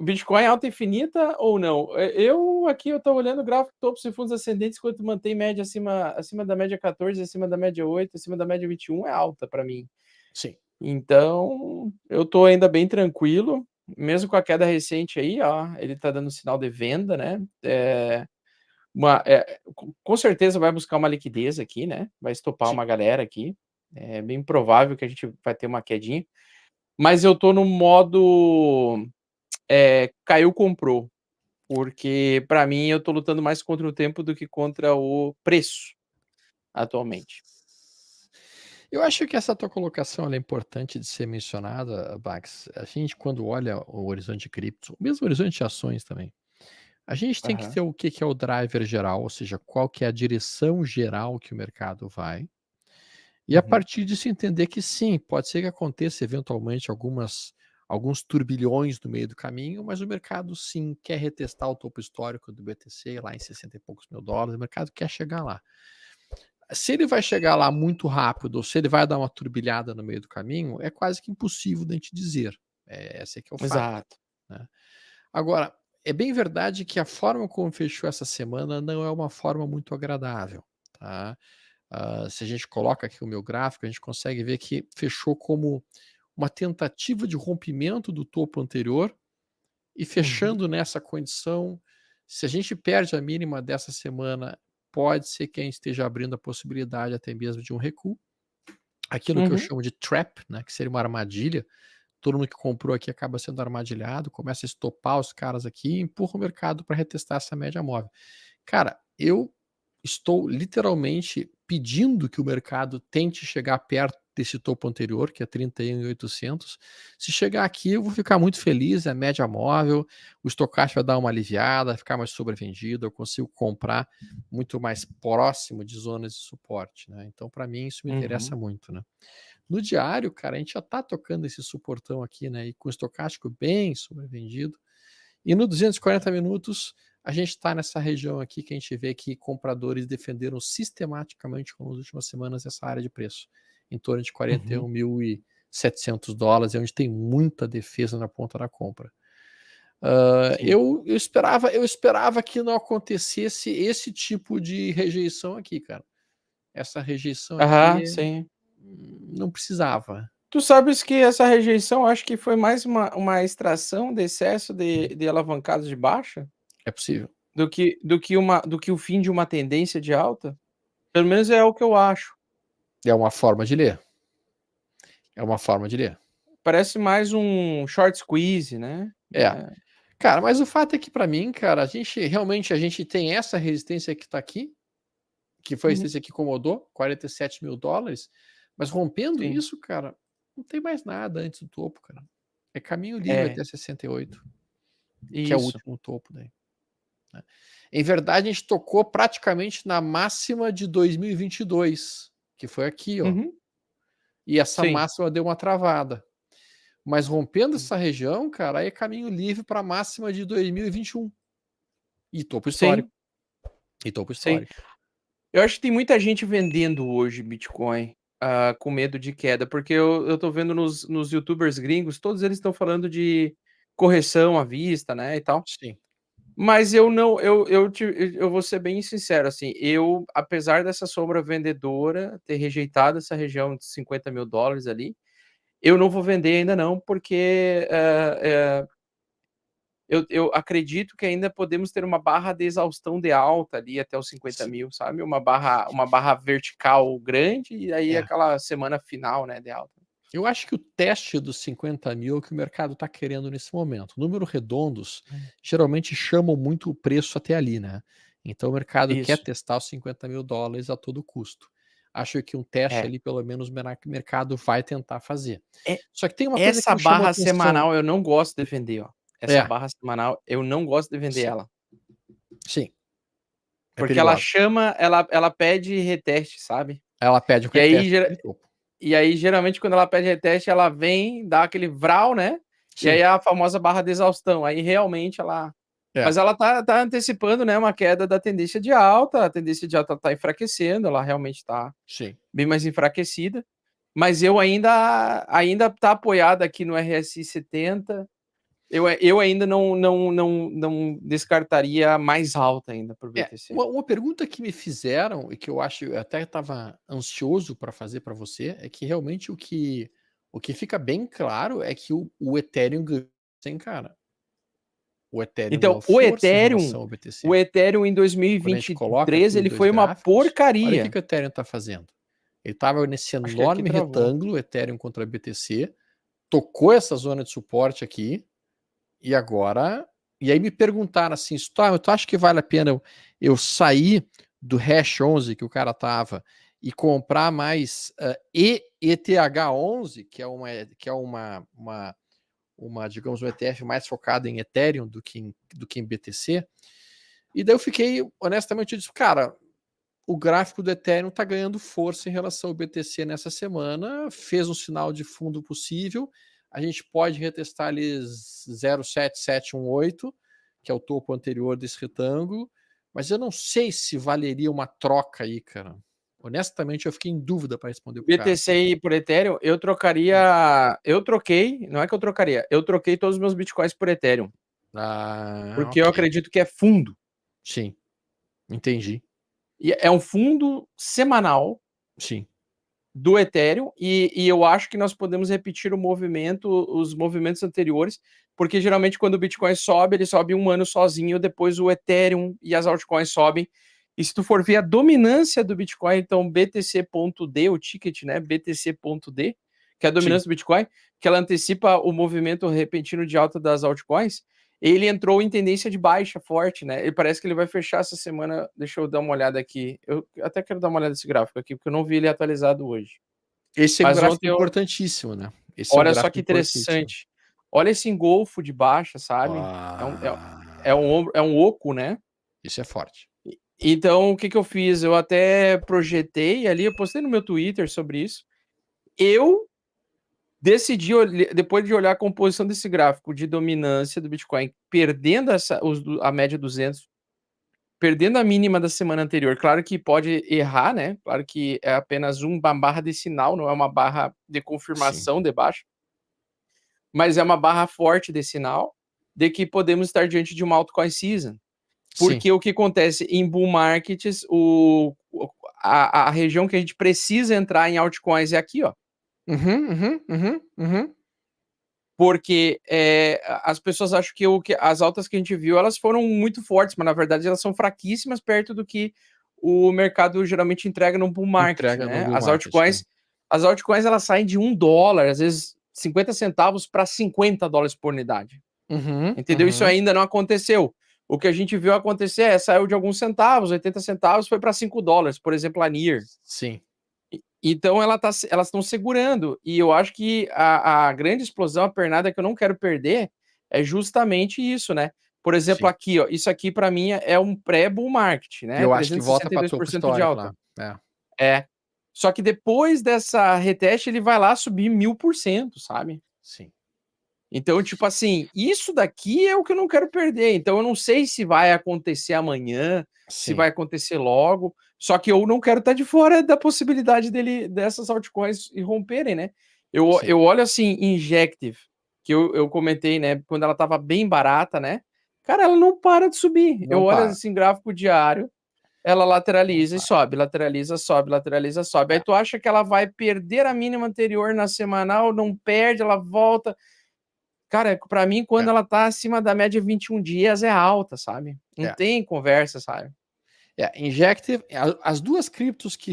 O Bitcoin é alta infinita ou não? Eu aqui eu tô olhando o gráfico topos e fundos ascendentes, enquanto mantém média acima da média 14, acima da média 8, acima da média 21, é alta para mim. Sim. Então, eu tô ainda bem tranquilo, mesmo com a queda recente aí, ó, ele tá dando sinal de venda, né? Com certeza vai buscar uma liquidez aqui, né? Vai estopar Sim. uma galera aqui. É bem provável que a gente vai ter uma quedinha. Mas eu tô no modo caiu, comprou. Porque, para mim, eu tô lutando mais contra o tempo do que contra o preço, atualmente. Eu acho que essa tua colocação ela é importante de ser mencionada, Bax. A gente, quando olha o horizonte de cripto, mesmo o horizonte de ações também, a gente tem que Aham. ter o que é o driver geral, ou seja, qual que é a direção geral que o mercado vai. E a Uhum. partir disso entender que sim, pode ser que aconteça eventualmente alguns turbilhões no meio do caminho, mas o mercado sim quer retestar o topo histórico do BTC lá em 60 e poucos mil dólares, o mercado quer chegar lá. Se ele vai chegar lá muito rápido ou se ele vai dar uma turbilhada no meio do caminho, é quase que impossível da gente dizer. Esse aqui é o fato, Exato. né? Agora, é bem verdade que a forma como fechou essa semana não é uma forma muito agradável, tá? Se a gente coloca aqui o meu gráfico, a gente consegue ver que fechou como uma tentativa de rompimento do topo anterior e Uhum. fechando nessa condição, se a gente perde a mínima dessa semana, pode ser que a gente esteja abrindo a possibilidade até mesmo de um recuo. Aquilo que eu Uhum. chamo de trap, né, que seria uma armadilha, todo mundo que comprou aqui acaba sendo armadilhado, começa a estopar os caras aqui e empurra o mercado para retestar essa média móvel. Cara, eu estou literalmente pedindo que o mercado tente chegar perto desse topo anterior, que é 31.800. Se chegar aqui, eu vou ficar muito feliz, é a média móvel, o estocástico vai dar uma aliviada, vai ficar mais sobrevendido, eu consigo comprar muito mais próximo de zonas de suporte, né? Então, para mim, isso me interessa Uhum. muito, né? No diário, cara, a gente já tá tocando esse suportão aqui, né? E com o estocástico bem sobrevendido. E no 240 minutos, a gente está nessa região aqui que a gente vê que compradores defenderam sistematicamente nas últimas semanas essa área de preço, em torno de Uhum. 41.700 dólares, é onde tem muita defesa na ponta da compra. Sim. Eu esperava que não acontecesse esse tipo de rejeição aqui, cara. Essa rejeição Aham, aqui sim. não precisava. Tu sabes que essa rejeição, acho que foi mais uma extração de excesso de alavancados de baixa, É possível. do que o fim de uma tendência de alta? Pelo menos é o que eu acho. É uma forma de ler. É uma forma de ler. Parece mais um short squeeze, né. É. Cara, mas o fato é que para mim, cara, a gente tem essa resistência que tá aqui, que foi a Uhum. resistência que incomodou, 47.000 dólares, mas rompendo Sim. isso, cara, não tem mais nada antes do topo, cara. É caminho livre É, até 68, que é o isso. último topo daí, né. Em verdade, a gente tocou praticamente na máxima de 2022, que foi aqui, ó, Uhum. e essa Sim. máxima deu uma travada. Mas rompendo Hum. essa região, cara, aí é caminho livre para a máxima de 2021. E topo histórico. Sim, E topo sim. histórico. Eu acho que tem muita gente vendendo hoje Bitcoin, com medo de queda, porque eu tô vendo nos youtubers gringos, todos eles estão falando de correção à vista, né, e tal. Sim. Mas eu não eu vou ser bem sincero, assim, eu, apesar dessa sombra vendedora ter rejeitado essa região de 50.000 dólares ali, eu não vou vender ainda não, porque, eu acredito que ainda podemos ter uma barra de exaustão de alta ali até os 50.000, sabe, uma barra vertical grande e aí É. aquela semana final, né, de alta. Eu acho que o teste dos 50.000 é o que o mercado está querendo nesse momento. Números redondos geralmente chamam muito o preço até ali, né? Então o mercado quer Isso. testar os 50.000 dólares a todo custo. Acho que um teste É. ali, pelo menos, o mercado vai tentar fazer. É Só que tem uma coisa que essa me chamou barra atenção. semanal eu não gosto de vender, ó. Essa É, barra semanal eu não gosto de vender sim, ela. sim, é Porque ela perigosa. chama, ela pede reteste, sabe. Ela pede um E aí reteste gera daquele topo. e aí geralmente quando ela pede reteste, ela vem, dá aquele vral, né, e aí Sim, a famosa barra de exaustão, aí realmente ela é. mas ela tá antecipando, né, uma queda da tendência de alta, a tendência de alta tá enfraquecendo, ela realmente tá Sim. bem mais enfraquecida, mas eu ainda tá apoiada aqui no RSI 70. Eu ainda não descartaria mais alta ainda para o BTC. Uma pergunta que me fizeram e que eu acho, eu até estava ansioso para fazer para você, é que realmente o que fica bem claro é que o Ethereum ganhou, hein, cara. O Ethereum Então, ganhou força em relação ao BTC. o Ethereum em Quando a gente coloca aqui 2023, os ele dois foi uma gráficos, olha o que porcaria. o Ethereum está fazendo. Ele estava nesse Acho que aqui enorme travou. retângulo, Ethereum contra BTC, tocou essa zona de suporte aqui, e agora. E aí me perguntaram assim, Storm, tu acha que vale a pena eu sair do hash 11 que o cara tava e comprar mais ETH11, que é uma, digamos, um ETF mais focado em Ethereum do que em BTC? E daí eu fiquei, honestamente, eu disse, cara, o gráfico do Ethereum está ganhando força em relação ao BTC nessa semana, fez um sinal de fundo possível, a gente pode retestar ali 07718, que é o topo anterior desse retângulo, mas eu não sei se valeria uma troca aí, cara. Honestamente, eu fiquei em dúvida para responder pro cara. BTC e por Ethereum, eu trocaria. Eu troquei, não é que eu trocaria, eu troquei todos os meus bitcoins por Ethereum. Porque eu Ok. acredito que é fundo. Sim, entendi. E é um fundo semanal Sim. do Ethereum, e eu acho que nós podemos repetir os movimentos anteriores, porque geralmente quando o Bitcoin sobe, ele sobe um ano sozinho, depois o Ethereum e as altcoins sobem. E se tu for ver a dominância do Bitcoin, então BTC.D, o ticket, né, BTC.D, que é a dominância Sim. do Bitcoin, que ela antecipa o movimento repentino de alta das altcoins, ele entrou em tendência de baixa forte, né? Ele parece que ele vai fechar essa semana. Deixa eu dar uma olhada aqui. Eu até quero dar uma olhada nesse gráfico aqui, porque eu não vi ele atualizado hoje. Esse é um Mas gráfico ontem eu. importantíssimo, né? Esse é um Olha só gráfico que importantíssimo. interessante. Olha esse engolfo de baixa, sabe? É um oco, né? Isso é forte. Então, o que eu fiz? Eu até projetei ali, eu postei no meu Twitter sobre isso. Eu decidi, depois de olhar a composição desse gráfico de dominância do Bitcoin, perdendo a média 200, perdendo a mínima da semana anterior. Claro que pode errar, né? Claro que é apenas uma barra de sinal, não é uma barra de Sim. confirmação de baixa, mas é uma barra forte de sinal de que podemos estar diante de uma altcoin season. Sim. Porque o que acontece em bull markets, a região que a gente precisa entrar em altcoins é aqui, ó. Porque as pessoas acham que as altas que a gente viu, elas foram muito fortes, mas na verdade elas são fraquíssimas perto do que o mercado geralmente entrega no bull market, Entrega no né? bull market, né? As altcoins elas saem de $1, às vezes 50 centavos para $50 por unidade. Entendeu? Isso ainda não aconteceu. O que a gente viu acontecer saiu de alguns centavos, 80 centavos, foi para $5, por exemplo, a Near. Sim. Então elas estão segurando. E eu acho que a grande explosão, a pernada que eu não quero perder, é justamente isso, né? Por exemplo, Sim. aqui, ó, isso aqui para mim é um pré-bull market, né? Eu acho que volta para topo 362% de histórico alta. lá. É. É. Só que depois dessa reteste, ele vai lá subir 1000%, sabe? Sim. Então, tipo assim, isso daqui é o que eu não quero perder. Então, eu não sei se vai acontecer amanhã, se Sim. vai acontecer logo. Só que eu não quero estar de fora da possibilidade dessas altcoins romperem, né? Sim. Eu olho assim, Injective, que eu comentei, né? Quando ela tava bem barata, né? Cara, ela não para de subir. Eu Não olho para. assim, gráfico diário, ela Não lateraliza e para. sobe, lateraliza, sobe, lateraliza, sobe. Aí É. tu acha que ela vai perder a mínima anterior na semanal, não perde, ela volta. Cara, pra mim, quando É. ela tá acima da média 21 dias, é alta, sabe? Não É. tem conversa, sabe? Injective, as duas criptos que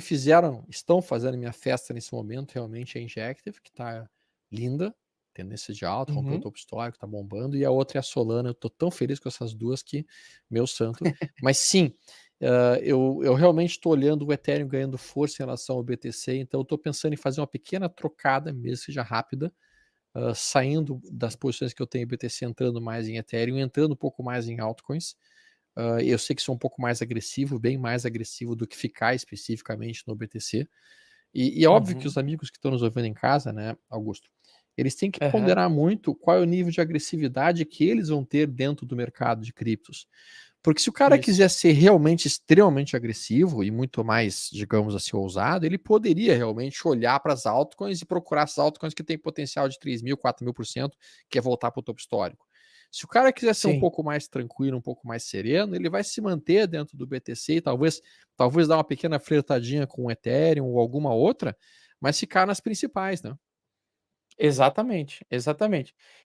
estão fazendo minha festa nesse momento, realmente é Injective, que tá linda, tendência de alta, rompeu o Uhum. topo histórico, tá bombando, e a outra é a Solana. Eu tô tão feliz com essas duas que, meu santo. Mas sim, eu realmente estou olhando o Ethereum ganhando força em relação ao BTC, então eu tô pensando em fazer uma pequena trocada, mesmo que seja rápida, saindo das posições que eu tenho em BTC, entrando mais em Ethereum, entrando um pouco mais em altcoins. Eu sei que sou um pouco mais agressivo, bem mais agressivo do que ficar especificamente no BTC. E é óbvio que Uhum. os amigos que estão nos ouvindo em casa, né, Augusto, eles têm que Aham. ponderar muito qual é o nível de agressividade que eles vão ter dentro do mercado de criptos. Porque se o cara Isso. quiser ser realmente extremamente agressivo e muito mais, digamos assim, ousado, ele poderia realmente olhar para as altcoins e procurar as altcoins que têm potencial de 3.000, 4.000%, que é voltar para o topo histórico. Se o cara quiser ser um Sim. pouco mais tranquilo, um pouco mais sereno, ele vai se manter dentro do BTC e talvez dar uma pequena flertadinha com o Ethereum ou alguma outra, mas ficar nas principais, né? Exatamente, exatamente.